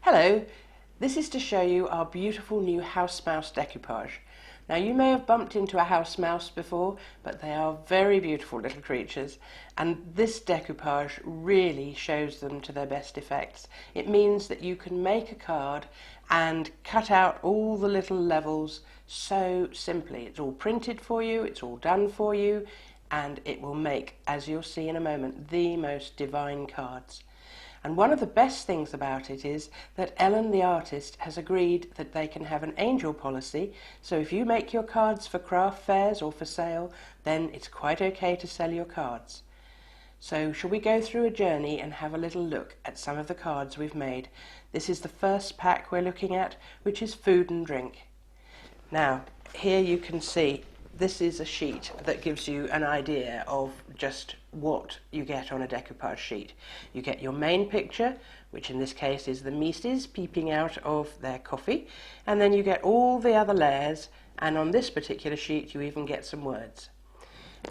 Hello, this is to show you our beautiful new house mouse decoupage. Now you may have bumped into a house mouse before, but they are very beautiful little creatures, and this decoupage really shows them to their best effects. It means that you can make a card and cut out all the little levels so simply. It's all printed for you, it's all done for you, and it will make, as you'll see in a moment, the most divine cards. And one of the best things about it is that Ellen, the artist, has agreed that they can have an angel policy. So if you make your cards for craft fairs or for sale, then it's quite okay to sell your cards. So shall we go through a journey and have a little look at some of the cards we've made? This is the first pack we're looking at, which is food and drink. Now, here you can see this is a sheet that gives you an idea of just what you get on a decoupage sheet. You get your main picture, which in this case is the Mises peeping out of their coffee, and then you get all the other layers, and on this particular sheet you even get some words.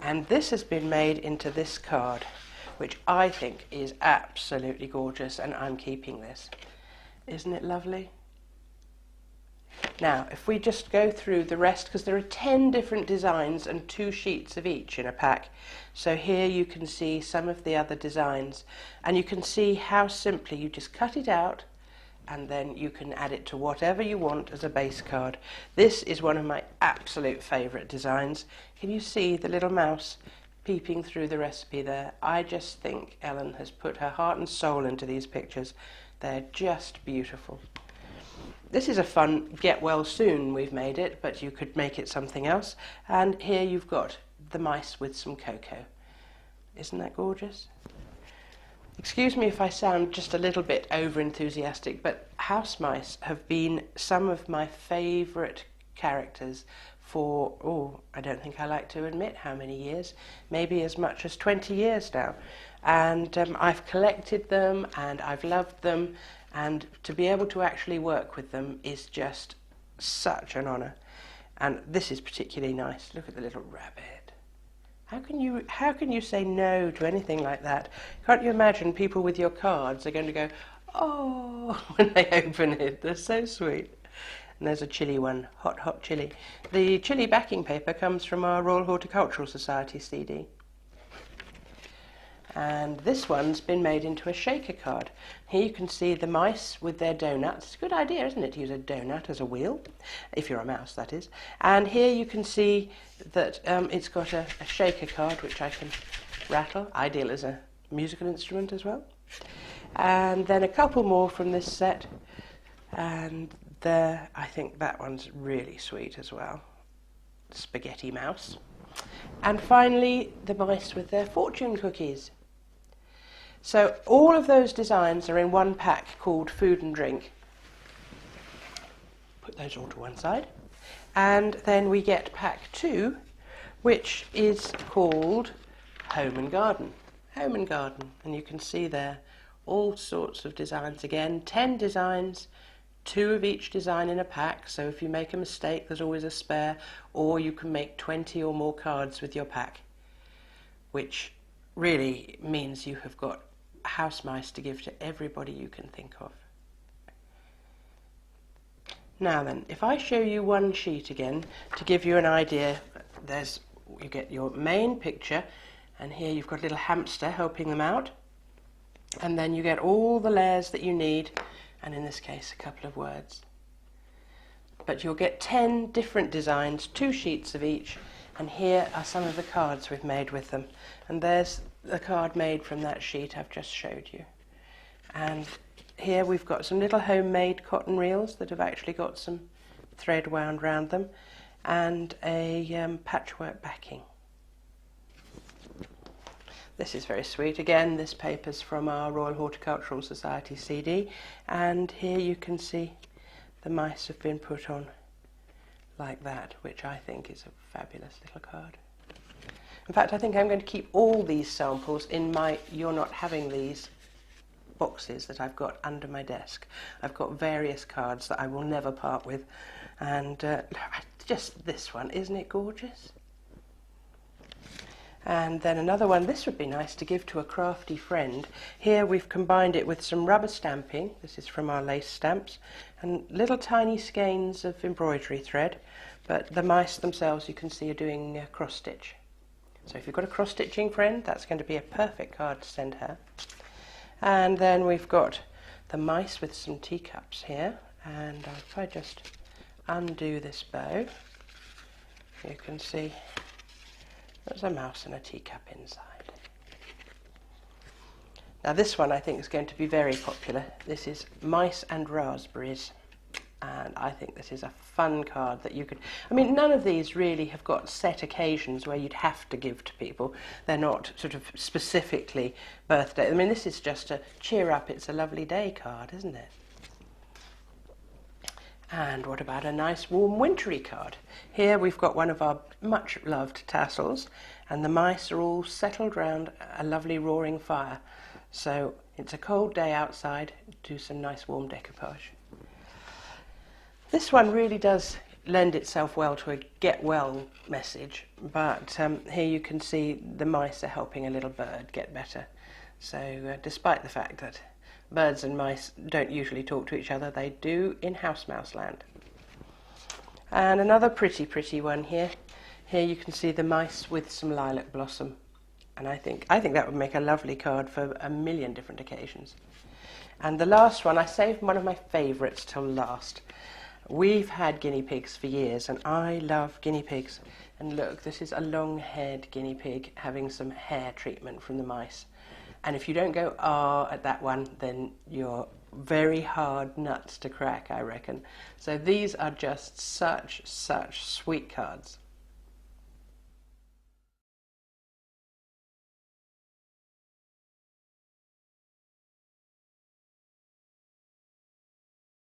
And this has been made into this card, which I think is absolutely gorgeous, and I'm keeping this. Isn't it lovely? Now, if we just go through the rest, because there are 10 different designs and 2 sheets of each in a pack. So here you can see some of the other designs, and you can see how simply you just cut it out and then you can add it to whatever you want as a base card. This is one of my absolute favourite designs. Can you see the little mouse peeping through the recipe there? I just think Ellen has put her heart and soul into these pictures. They're just beautiful. This is a fun get well soon we've made it, but you could make it something else. And here you've got the mice with some cocoa. Isn't that gorgeous? Excuse me if I sound just a little bit over enthusiastic, but house mice have been some of my favourite characters for, I don't think I like to admit how many years, maybe as much as 20 years now. And I've collected them and I've loved them. And to be able to actually work with them is just such an honour. And this is particularly nice. Look at the little rabbit. How can you say no to anything like that? Can't you imagine people with your cards are going to go, oh, when they open it? They're so sweet. And there's a chilli one, hot, hot chilli. The chilli backing paper comes from our Royal Horticultural Society CD. And this one's been made into a shaker card. Here you can see the mice with their donuts. It's a good idea, isn't it, to use a donut as a wheel, if you're a mouse, that is. And here you can see that it's got a shaker card, which I can rattle, ideal as a musical instrument as well. And then a couple more from this set. And there, I think that one's really sweet as well. Spaghetti mouse. And finally, the mice with their fortune cookies. So all of those designs are in one pack called Food and Drink. Put those all to one side. And then we get pack 2, which is called Home and Garden. Home and Garden. And you can see there all sorts of designs again. 10 designs, 2 of each design in a pack. So if you make a mistake, there's always a spare. Or you can make 20 or more cards with your pack, which really means you have got house mice to give to everybody you can think of. Now then, if I show you one sheet again to give you an idea, you get your main picture, and here you've got a little hamster helping them out, and then you get all the layers that you need, and in this case a couple of words. But you'll get 10 different designs, 2 sheets of each, and here are some of the cards we've made with them. And there's the card made from that sheet I've just showed you. And here we've got some little homemade cotton reels that have actually got some thread wound round them, and a patchwork backing. This is very sweet. Again, this paper's from our Royal Horticultural Society CD, and here you can see the mice have been put on like that, which I think is a fabulous little card. In fact, I think I'm going to keep all these samples in my You're Not Having These boxes that I've got under my desk. I've got various cards that I will never part with, and just this one, isn't it gorgeous? And then another one, this would be nice to give to a crafty friend. Here we've combined it with some rubber stamping, this is from our lace stamps, and little tiny skeins of embroidery thread, but the mice themselves you can see are doing cross stitch. So if you've got a cross stitching friend, that's going to be a perfect card to send her. And then we've got the mice with some teacups here, and if I just undo this bow, you can see there's a mouse and a teacup inside. Now this one I think is going to be very popular. This is Mice and Raspberries, and I think this is a fun card that you could, I mean, none of these really have got set occasions where you'd have to give to people. They're not sort of specifically birthday. I mean, this is just a cheer up, it's a lovely day card, isn't it? And what about a nice warm wintry card? Here we've got one of our much loved tassels, and the mice are all settled round a lovely roaring fire. So it's a cold day outside, do some nice warm decoupage. This one really does lend itself well to a get well message, but here you can see the mice are helping a little bird get better. So despite the fact that birds and mice don't usually talk to each other, they do in house mouse land. And another pretty one here. Here you can see the mice with some lilac blossom, and I think that would make a lovely card for a million different occasions. And the last one, I saved one of my favourites till last. We've had guinea pigs for years, and I love guinea pigs. And look, this is a long-haired guinea pig having some hair treatment from the mice. And if you don't go ah at that one, then you're very hard nuts to crack, I reckon. So these are just such sweet cards.